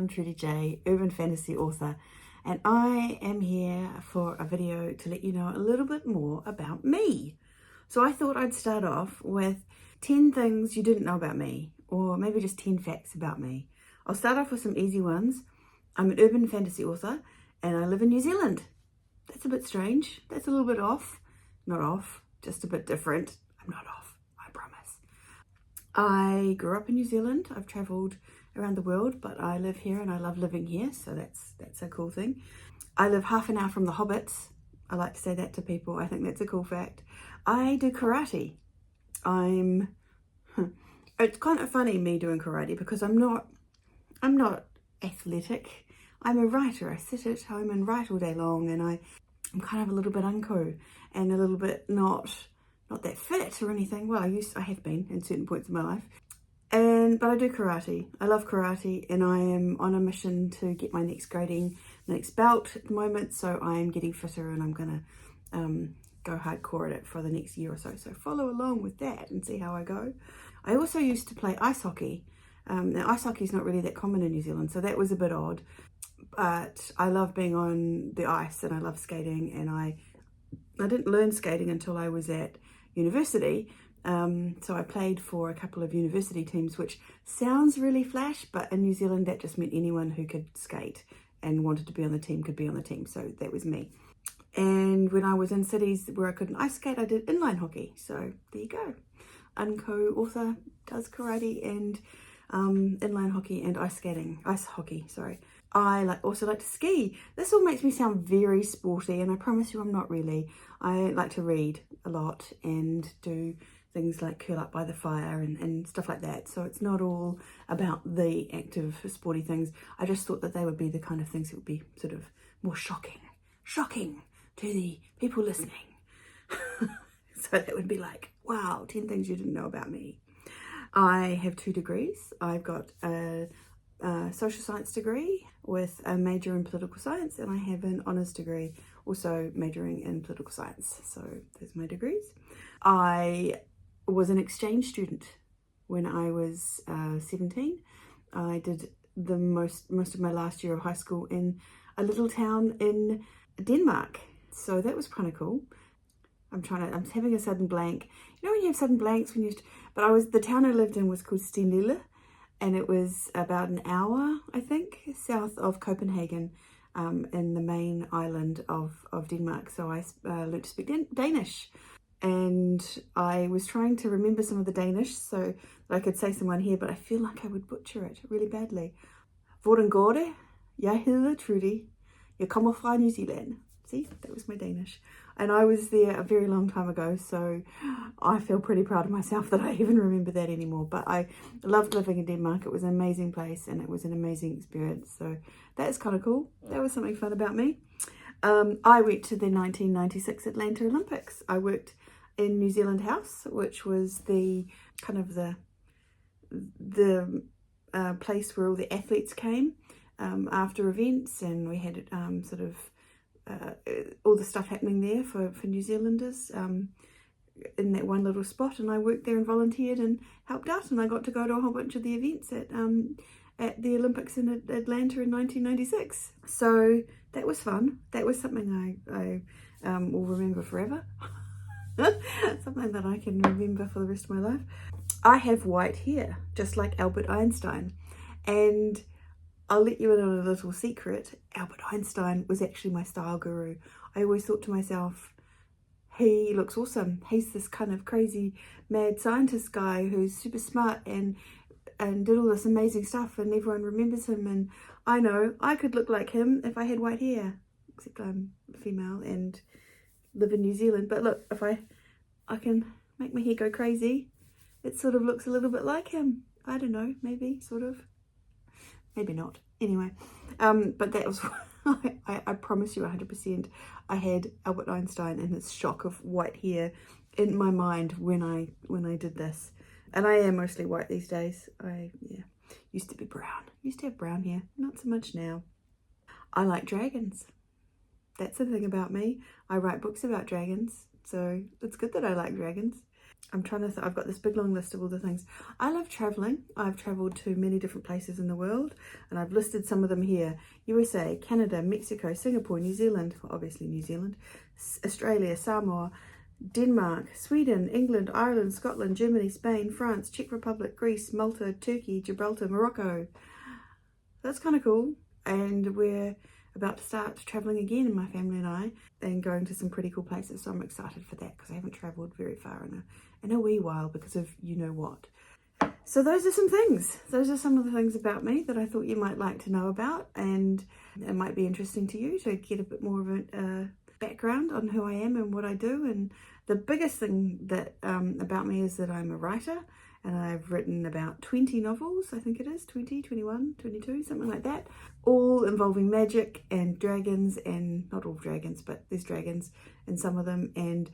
I'm Trudi Jaye, urban fantasy author, and I am here for a video to let you know a little bit more about me. So I thought I'd start off with 10 things you didn't know about me, or maybe just 10 facts about me. I'll start off with some easy ones. I'm an urban fantasy author and I live in New Zealand. That's a bit strange. That's a little bit off. Not off, just a bit different. I'm not off, I promise. I grew up in New Zealand. I've travelled around the world, but I live here and I love living here, so that's a cool thing. I live half an hour from the Hobbits. I like to say that to people. I think that's a cool fact. I do karate. It's kind of funny me doing karate because I'm not athletic. I'm a writer. I sit at home and write all day long, and I'm kind of a little bit unco and a little bit not that fit or anything. Well, I have been in certain points of my life. But I do karate. I love karate, and I am on a mission to get my next belt at the moment. So I am getting fitter, and I'm gonna go hardcore at it for the next year or so. So follow along with that and see how I go. I also used to play ice hockey. Now ice hockey is not really that common in New Zealand, so that was a bit odd. But I love being on the ice, and I love skating. And I didn't learn skating until I was at university. So I played for a couple of university teams, which sounds really flash, but in New Zealand that just meant anyone who could skate and wanted to be on the team could be on the team. So that was me. And when I was in cities where I couldn't ice skate, I did inline hockey. So there you go. Unco author does karate and inline hockey and ice hockey, sorry. I also like to ski. This all makes me sound very sporty, and I promise you I'm not really. I like to read a lot and do things like curl up by the fire and stuff like that. So it's not all about the active sporty things. I just thought that they would be the kind of things that would be sort of more shocking to the people listening. So that would be like, wow, 10 things you didn't know about me. I have 2 degrees. I've got a social science degree with a major in political science, and I have an honours degree also majoring in political science. So there's my degrees. I was an exchange student when I was 17. I did the most of my last year of high school in a little town in Denmark. So that was kind of cool. I'm having a sudden blank. You know when you have sudden blanks the town I lived in was called Stenlille, and it was about an hour, I think, south of Copenhagen, in the main island of Denmark. So I learned to speak Danish, and I was trying to remember some of the Danish so that I could say someone here, but I feel like I would butcher it really badly. Hvordan går det? Jeg hedder Trudi. Jeg kommer fra New Zealand. See, that was my Danish. And I was there a very long time ago, so I feel pretty proud of myself that I even remember that anymore. But I loved living in Denmark. It was an amazing place, and it was an amazing experience. So that's kind of cool. That was something fun about me. I went to the 1996 Atlanta Olympics. I worked in New Zealand House, which was the kind of the place where all the athletes came after events, and we had all the stuff happening there for New Zealanders in that one little spot, and I worked there and volunteered and helped out, and I got to go to a whole bunch of the events at the Olympics in Atlanta in 1996. So that was fun. That was something I will remember forever. Something that I can remember for the rest of my life. I have white hair, just like Albert Einstein, and I'll let you in on a little secret. Albert Einstein was actually my style guru. I always thought to myself, he looks awesome. He's this kind of crazy mad scientist guy who's super smart and did all this amazing stuff, and everyone remembers him, and I know I could look like him if I had white hair, except I'm female and live in New Zealand. But look, if I can make my hair go crazy, it sort of looks a little bit like him. I don't know, maybe, sort of. Maybe not. Anyway, but that was, I promise you 100%, I had Albert Einstein and his shock of white hair in my mind when I did this. And I am mostly white these days. Used to be brown. Used to have brown hair. Not so much now. I like dragons. That's the thing about me. I write books about dragons. So it's good that I like dragons. I'm trying to I've got this big long list of all the things. I love traveling. I've traveled to many different places in the world, and I've listed some of them here. USA, Canada, Mexico, Singapore, New Zealand, well, obviously New Zealand, Australia, Samoa, Denmark, Sweden, England, Ireland, Scotland, Germany, Spain, France, Czech Republic, Greece, Malta, Turkey, Gibraltar, Morocco. That's kind of cool. And we're about to start traveling again, my family and I, and going to some pretty cool places. So I'm excited for that because I haven't traveled very far in a wee while because of you know what. So those are some things. Those are some of the things about me that I thought you might like to know about, and it might be interesting to you to get a bit more of a background on who I am and what I do. And the biggest thing that about me is that I'm a writer, and I've written about 20 novels, I think it is, 20, 21, 22, something like that, all involving magic and dragons, and not all dragons, but there's dragons in some of them, and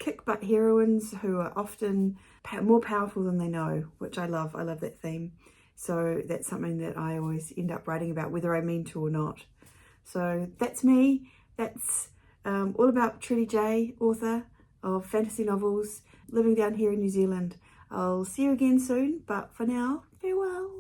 kick-butt heroines who are often more powerful than they know, which I love. I love that theme. So that's something that I always end up writing about, whether I mean to or not. So that's me. That's all about Trudi Jaye, author of fantasy novels, living down here in New Zealand. I'll see you again soon, but for now, farewell.